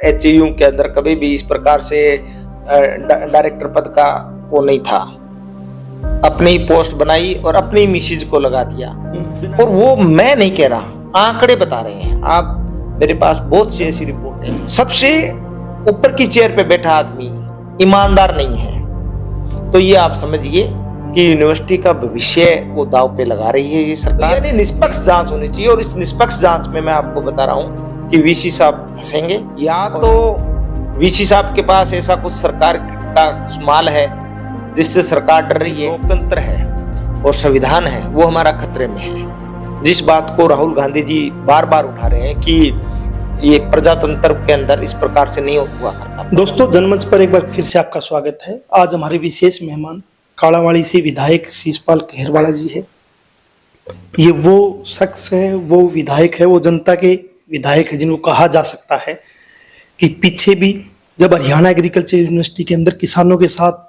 एचएयू के अंदर कभी भी इस प्रकार से डायरेक्टर पद का वो नहीं था। अपनी ही पोस्ट बनाई और अपनी मिसेज को लगा दिया। और वो मैं नहीं कह रहा, आंकड़े बता रहे हैं। आप मेरे पास बहुत सी ऐसी रिपोर्ट है। सबसे ऊपर की चेयर पे बैठा आदमी ईमानदार नहीं है, तो ये आप समझिए कि यूनिवर्सिटी का भविष्य वो दांव पे लगा रही है ये सरकार। यानी निष्पक्ष जांच होनी चाहिए, और इस निष्पक्ष जांच में मैं आपको बता रहा हूँ कि वीसी साहब फंसेंगे, या तो वीसी साहब के पास ऐसा कुछ सरकार का माल है जिससे सरकार डर रही है। लोकतंत्र है और संविधान है, वो हमारा खतरे में है। जिस बात को राहुल गांधी जी बार बार उठा रहे हैं कि ये प्रजातंत्र के अंदर इस प्रकार से नहीं हुआ करता। दोस्तों, जनमंच पर एक बार फिर से आपका स्वागत है। आज हमारे विशेष मेहमान कालावाड़ी से विधायक शीशपाल खेरवाड़ा जी है। ये वो शख्स है, वो विधायक है, वो जनता के विधायक है जिनको कहा जा सकता है कि पीछे भी जब हरियाणा एग्रीकल्चर यूनिवर्सिटी के अंदर किसानों के साथ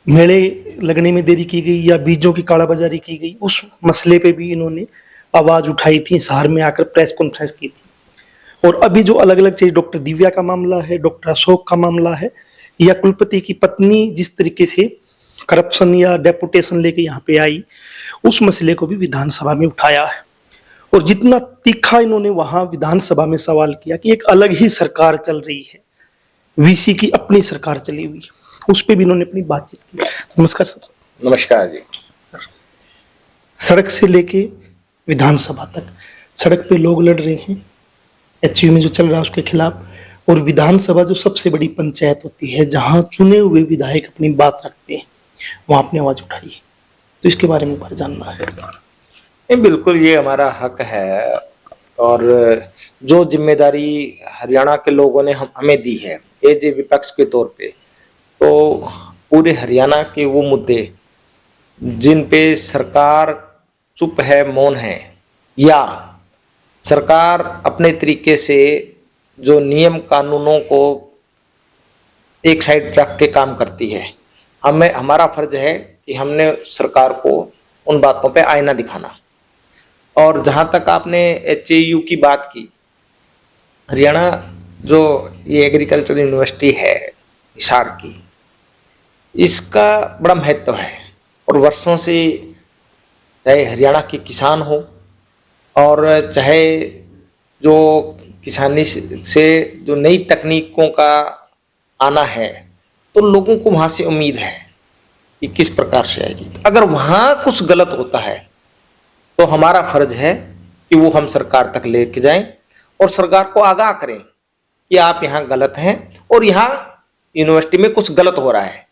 मेले लगने में देरी की गई या बीजों की कालाबाजारी की गई, उस मसले पे भी इन्होंने आवाज उठाई थी, शहर में आकर प्रेस कॉन्फ्रेंस की थी। और अभी जो अलग अलग चीज, डॉक्टर दिव्या का मामला है, डॉक्टर अशोक का मामला है, या कुलपति की पत्नी जिस तरीके से करप्शन या डेपुटेशन लेके यहाँ पे आई, उस मसले को भी विधानसभा में उठाया है। और जितना तीखा इन्होंने वहां विधानसभा में सवाल किया कि एक अलग ही सरकार चल रही है, वीसी की अपनी सरकार चली हुई, उस पर भी इन्होंने अपनी बातचीत की। नमस्कार सर। नमस्कार जी। सड़क से लेके विधानसभा तक सड़क पे लोग लड़ रहे हैं एचयू में जो चल रहा है उसके खिलाफ, और विधानसभा जो सबसे बड़ी पंचायत होती है जहां चुने हुए विधायक अपनी बात रखते हैं, वहां अपनी आवाज उठाई। तो इसके बारे में जानना है। नहीं, बिल्कुल ये हमारा हक है, और जो जिम्मेदारी हरियाणा के लोगों ने हमें दी है एज ए विपक्ष के तौर पे, तो पूरे हरियाणा के वो मुद्दे जिन पे सरकार चुप है, मौन है, या सरकार अपने तरीके से जो नियम कानूनों को एक साइड रख के काम करती है, हमारा फर्ज है कि हमने सरकार को उन बातों पे आईना दिखाना। और जहां तक आपने एचएयू की बात की, हरियाणा जो ये एग्रीकल्चर यूनिवर्सिटी है हिसार की, इसका बड़ा महत्व है। और वर्षों से चाहे हरियाणा के किसान हो और चाहे जो किसानी से जो नई तकनीकों का आना है, तो लोगों को वहाँ से उम्मीद है कि किस प्रकार से आएगी। अगर वहाँ कुछ गलत होता है तो हमारा फर्ज है कि वो हम सरकार तक लेके जाएं और सरकार को आगाह करें कि आप यहाँ गलत हैं और यहाँ यूनिवर्सिटी में कुछ गलत हो रहा है।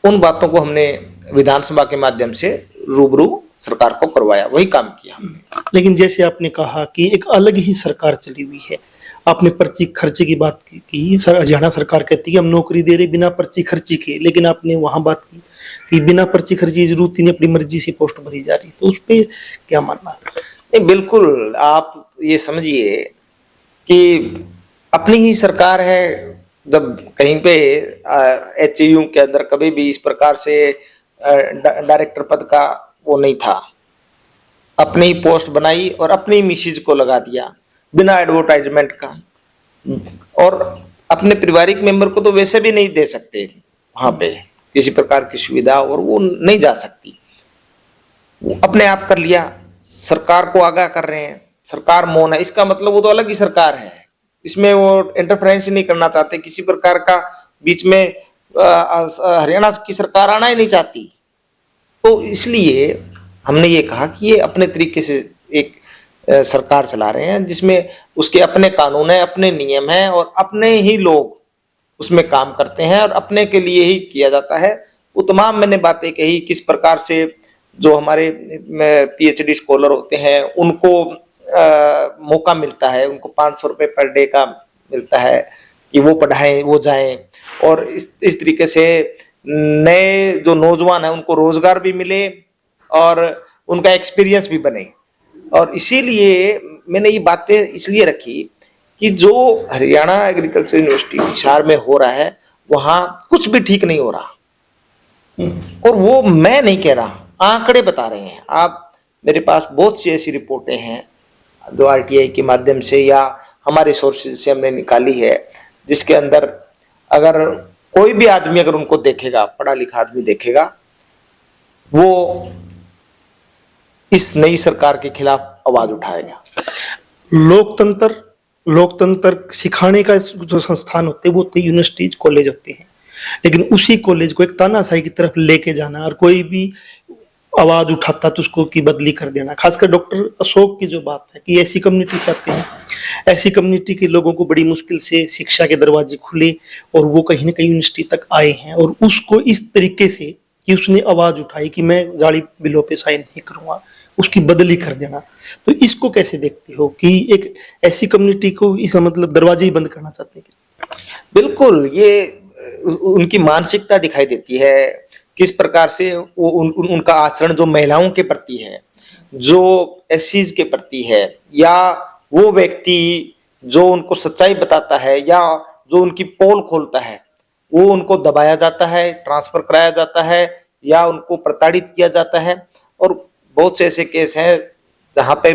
उन बातों को हमने विधानसभा के माध्यम से रूबरू सरकार को करवाया, वही काम किया हमने। लेकिन जैसे आपने कहा कि एक अलग ही सरकार चली हुई है, आपने पर्ची खर्चे की बात की। हरियाणा सरकार कहती है हम नौकरी दे रहे बिना पर्ची खर्ची के, लेकिन आपने वहां बात की कि बिना पर्ची खर्ची की जरूरत ही नहीं, अपनी मर्जी से पोस्ट भरी जा रही। तो उस पर क्या मानना है? नहीं, बिल्कुल आप ये समझिए कि अपनी ही सरकार है। जब कहीं पे एचएयू के अंदर कभी भी इस प्रकार से डायरेक्टर पद का वो नहीं था, अपनी ही पोस्ट बनाई और अपनी मिसेज को लगा दिया बिना एडवर्टाइजमेंट का, और अपने पारिवारिक मेंबर को तो वैसे भी नहीं दे सकते वहां पे किसी प्रकार की सुविधा, और वो नहीं जा सकती। वो अपने आप कर लिया, सरकार को आगाह कर रहे हैं, सरकार मौन है, इसका मतलब वो तो अलग ही सरकार है, इसमें वो इंटरफेरेंस नहीं करना चाहते किसी प्रकार का, बीच में हरियाणा की सरकार आना ही नहीं चाहती। तो इसलिए हमने ये कहा कि ये अपने तरीके से एक सरकार चला रहे हैं जिसमें उसके अपने कानून है, अपने नियम हैं, और अपने ही लोग उसमें काम करते हैं और अपने के लिए ही किया जाता है। वो तमाम मैंने बातें कही, किस प्रकार से जो हमारे पीएचडी स्कॉलर होते हैं उनको मौका मिलता है, उनको 500 रुपये पर डे का मिलता है कि वो पढ़ाएं, वो जाएं, और इस तरीके से नए जो नौजवान हैं उनको रोजगार भी मिले और उनका एक्सपीरियंस भी बने। और इसीलिए मैंने ये बातें इसलिए रखी कि जो हरियाणा एग्रीकल्चर यूनिवर्सिटी हिसार में हो रहा है वहाँ कुछ भी ठीक नहीं हो रहा, और वो मैं नहीं कह रहा, आंकड़े बता रहे हैं। आप मेरे पास बहुत सी ऐसी रिपोर्टें हैं जो आरटीआई के माध्यम से या हमारे सोर्सेज से हमने निकाली है, जिसके अंदर अगर कोई भी आदमी अगर उनको देखेगा, पढ़ा लिखा आदमी देखेगा, वो इस नई सरकार के खिलाफ आवाज उठाएगा। लोकतंत्र लोकतंत्र सिखाने का जो संस्थान होते हैं वो होते यूनिवर्सिटीज, कॉलेज होते हैं, लेकिन उसी कॉलेज को एक तानाशाही की तरफ लेके जाना और कोई भी आवाज उठाता तो उसको की बदली कर देना। खासकर डॉक्टर अशोक की जो बात है कि ऐसी कम्युनिटी से आते हैं, ऐसी कम्युनिटी के लोगों को बड़ी मुश्किल से शिक्षा के दरवाजे खुले और वो कहीं ना कहीं यूनिवर्सिटी तक आए हैं, और उसको इस तरीके से कि उसने आवाज उठाई कि मैं जाली बिलों पे साइन नहीं करूंगा, उसकी बदली कर देना। तो इसको कैसे देखते हो कि एक ऐसी कम्युनिटी को इसका मतलब दरवाजे ही बंद करना चाहते हैं? बिल्कुल, ये उनकी मानसिकता दिखाई देती है, किस प्रकार से वो उनका आचरण जो महिलाओं के प्रति है, जो एससीज के प्रति है, या वो व्यक्ति जो उनको सच्चाई बताता है या जो उनकी पोल खोलता है, वो उनको दबाया जाता है, ट्रांसफर कराया जाता है या उनको प्रताड़ित किया जाता है। और बहुत से ऐसे केस हैं जहाँ पे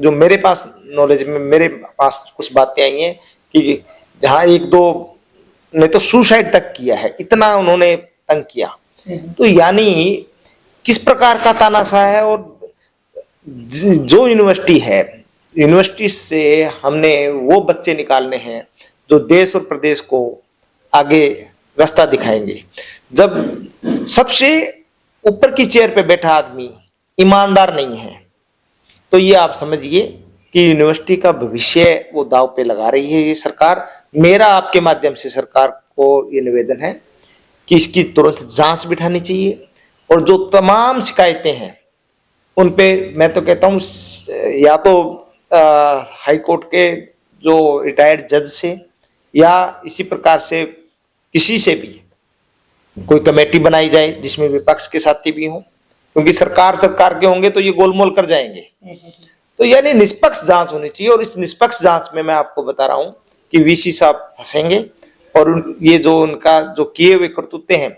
जो मेरे पास नॉलेज में, मेरे पास कुछ बातें आई हैं कि जहाँ एक दो ने तो सुसाइड तक किया है, इतना उन्होंने तंग किया। तो यानी किस प्रकार का तानाशाह है। और जो यूनिवर्सिटी है, यूनिवर्सिटी से हमने वो बच्चे निकालने हैं जो देश और प्रदेश को आगे रास्ता दिखाएंगे। जब सबसे ऊपर की चेयर पे बैठा आदमी ईमानदार नहीं है, तो ये आप समझिए कि यूनिवर्सिटी का भविष्य वो दांव पे लगा रही है ये सरकार। मेरा आपके माध्यम से सरकार को ये निवेदन है कि इसकी तुरंत जांच बिठानी चाहिए, और जो तमाम शिकायतें हैं उन पे मैं तो कहता हूँ या तो हाई कोर्ट के जो रिटायर्ड जज से या इसी प्रकार से किसी से भी कोई कमेटी बनाई जाए जिसमें विपक्ष के साथी भी हों, क्योंकि सरकार के होंगे तो ये गोलमोल कर जाएंगे। तो यानी निष्पक्ष जांच होनी चाहिए, और इस निष्पक्ष जांच में मैं आपको बता रहा हूं कि वीसी साहब फंसेंगे और ये जो उनका जो किए हुए करतूते हैं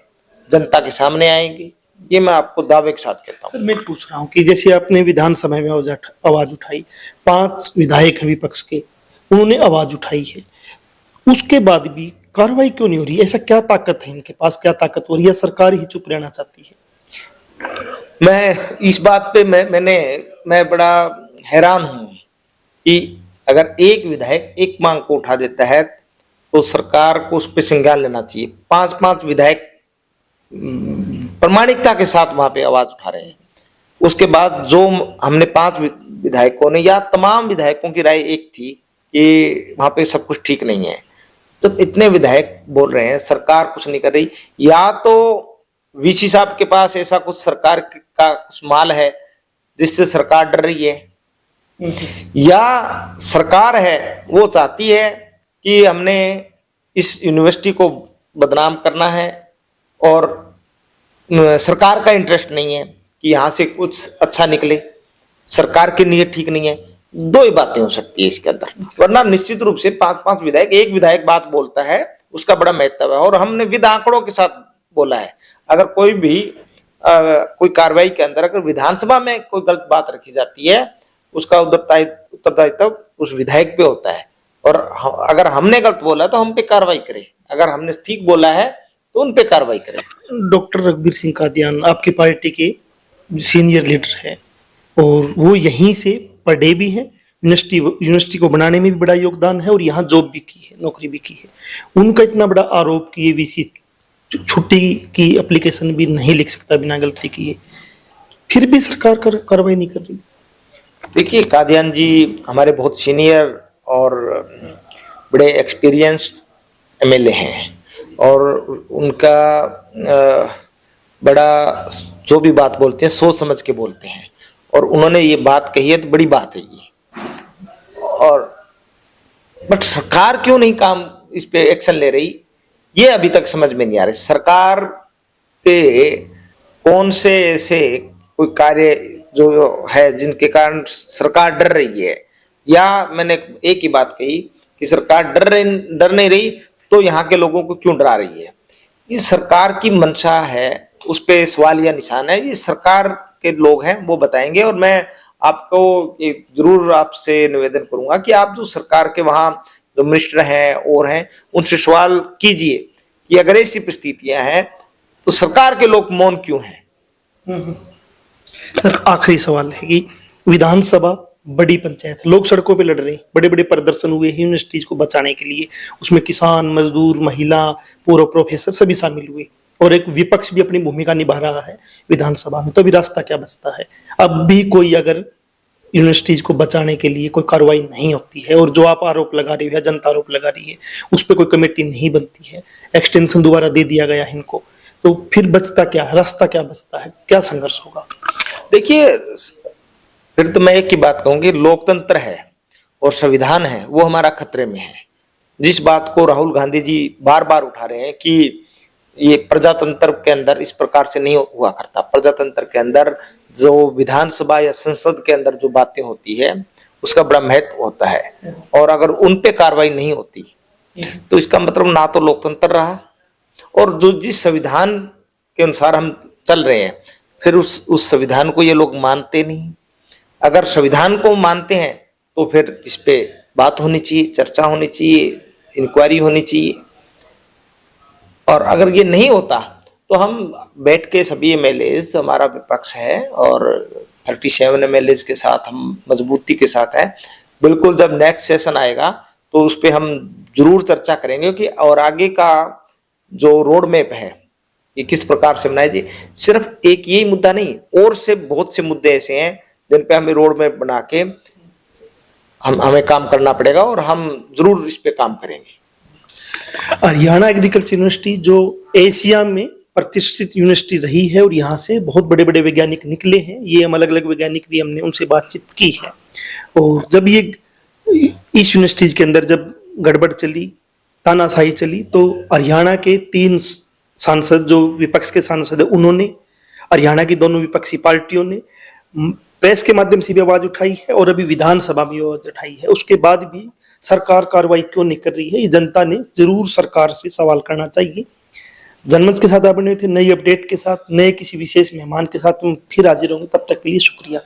जनता के सामने आएंगे। ये मैं आपको दावे के साथ कहता हूँ। सर, मैं पूछ रहा हूँ कि जैसे आपने विधानसभा में आवाज उठाई, 5 विधायक हैं विपक्ष के, उन्होंने आवाज उठाई है, उसके बाद भी कार्रवाई क्यों नहीं हो रही? ऐसा क्या ताकत है इनके पास, क्या ताकत हो रही है? सरकार ही चुप रहना चाहती है? मैं इस बात पे मैं बड़ा हैरान हूं कि अगर एक विधायक एक मांग को उठा देता है तो सरकार को उस पर संज्ञान लेना चाहिए। 5 विधायक प्रामाणिकता के साथ वहां पे आवाज उठा रहे हैं। उसके बाद जो हमने 5 विधायकों ने या तमाम विधायकों की राय एक थी कि वहां पे सब कुछ ठीक नहीं है। जब इतने विधायक बोल रहे हैं, सरकार कुछ नहीं कर रही, या तो वीसी साहब के पास ऐसा कुछ सरकार का कुछ माल है जिससे सरकार डर रही है, या सरकार है वो चाहती है कि हमने इस यूनिवर्सिटी को बदनाम करना है और सरकार का इंटरेस्ट नहीं है कि यहाँ से कुछ अच्छा निकले, सरकार की नीयत ठीक नहीं है। 2 ही बातें हो सकती है इसके अंदर, वरना निश्चित रूप से 5 विधायक, एक विधायक बात बोलता है उसका बड़ा महत्व है। और हमने विद आंकड़ों के साथ बोला है, अगर कोई भी कोई कार्रवाई के अंदर अगर विधानसभा में कोई गलत बात रखी जाती है, उसका उत्तरदायित्व उस विधायक पे होता है। और अगर हमने गलत बोला तो हम पे कार्रवाई करें, अगर हमने ठीक बोला है तो उन पे कार्रवाई करें। डॉक्टर रघुवीर सिंह कादियान आपकी पार्टी के सीनियर लीडर है और वो यहीं से पढ़े भी हैं, यूनिवर्सिटी को बनाने में भी बड़ा योगदान है और यहाँ जॉब भी की है, नौकरी भी की है। उनका इतना बड़ा आरोप कि ये वीसी छुट्टी की एप्लीकेशन भी नहीं लिख सकता बिना गलती किए, फिर भी सरकार कार्रवाई नहीं कर रही। देखिए, कादियान जी हमारे बहुत सीनियर और बड़े एक्सपीरियंस्ड एमएलए हैं, और उनका बड़ा जो भी बात बोलते हैं सोच समझ के बोलते हैं, और उन्होंने ये बात कही है तो बड़ी बात है ये। और बट सरकार क्यों नहीं काम इस पे एक्शन ले रही, ये अभी तक समझ में नहीं आ रही। सरकार के कौन से ऐसे कोई कार्य जो है जिनके कारण सरकार डर रही है, या मैंने एक ही बात कही कि सरकार डर नहीं रही तो यहाँ के लोगों को क्यों डरा रही है। ये सरकार की मंशा है, उस पे सवाल या निशान है, ये सरकार के लोग हैं वो बताएंगे। और मैं आपको एक जरूर आपसे निवेदन करूंगा कि आप जो सरकार के वहां जो मिनिस्टर हैं और हैं उनसे सवाल कीजिए कि अगर ऐसी परिस्थितियां हैं तो सरकार के लोग मौन क्यों हैं। सर आखिरी सवाल है कि विधानसभा बड़ी पंचायत है, लोग सड़कों पे लड़ रहे हैं, बड़े बड़े प्रदर्शन हुए हैं यूनिवर्सिटीज को बचाने के लिए, उसमें किसान, मजदूर, महिला, पूर्व प्रोफेसर सभी शामिल हुए और एक विपक्ष भी अपनी भूमिका निभा रहा है विधानसभा में। तो अभी रास्ता क्या बचता है? अब भी कोई अगर यूनिवर्सिटीज को बचाने के लिए कोई कार्रवाई नहीं होती है और जो आप आरोप लगा रही है, जनता आरोप लगा रही है, उस पर कोई कमेटी नहीं बनती है, एक्सटेंशन दोबारा दे दिया गया है इनको, तो फिर बचता क्या है? रास्ता क्या बचता है? क्या संघर्ष होगा? देखिए, फिर तो मैं एक ही बात कहूंगी, लोकतंत्र है और संविधान है वो हमारा खतरे में है। जिस बात को राहुल गांधी जी बार बार उठा रहे हैं कि ये प्रजातंत्र के अंदर इस प्रकार से नहीं हुआ करता, प्रजातंत्र के अंदर जो विधानसभा या संसद के अंदर जो बातें होती है उसका बड़ा महत्व होता है, और अगर उन पे कार्रवाई नहीं होती तो इसका मतलब ना तो लोकतंत्र रहा, और जो जिस संविधान के अनुसार हम चल रहे हैं फिर उस संविधान को ये लोग मानते नहीं। अगर संविधान को मानते हैं तो फिर इस पे बात होनी चाहिए, चर्चा होनी चाहिए, इंक्वायरी होनी चाहिए, और अगर ये नहीं होता तो हम बैठ के सभी एमएलएज, हमारा विपक्ष है और 37 एमएलएज के साथ हम मजबूती के साथ हैं, बिल्कुल जब नेक्स्ट सेशन आएगा तो उस पर हम जरूर चर्चा करेंगे कि और आगे का जो रोड मैप है ये किस प्रकार से बनाए जी। सिर्फ एक यही मुद्दा नहीं, और से बहुत से मुद्दे ऐसे हैं जिन पे हमें रोड मैप बना के हमें काम करना पड़ेगा और हम जरूर इस पे काम करेंगे। हरियाणा एग्रीकल्चर यूनिवर्सिटी जो एशिया में प्रतिष्ठित यूनिवर्सिटी रही है और यहाँ से बहुत बड़े बड़े वैज्ञानिक निकले हैं, ये हम अलग अलग वैज्ञानिक भी हमने उनसे बातचीत की है। और जब ये इस यूनिवर्सिटीज के अंदर जब गड़बड़ चली, तानाशाही चली, तो हरियाणा के 3 सांसद जो विपक्ष के सांसद है उन्होंने, हरियाणा की दोनों विपक्षी पार्टियों ने प्रेस के माध्यम से भी आवाज उठाई है और अभी विधानसभा में आवाज उठाई है। उसके बाद भी सरकार कार्रवाई क्यों नहीं कर रही है? ये जनता ने जरूर सरकार से सवाल करना चाहिए। जनमंच के साथ आप बने थे, नई अपडेट के साथ, नए किसी विशेष मेहमान के साथ हम फिर हाजिर होंगे। तब तक के लिए शुक्रिया।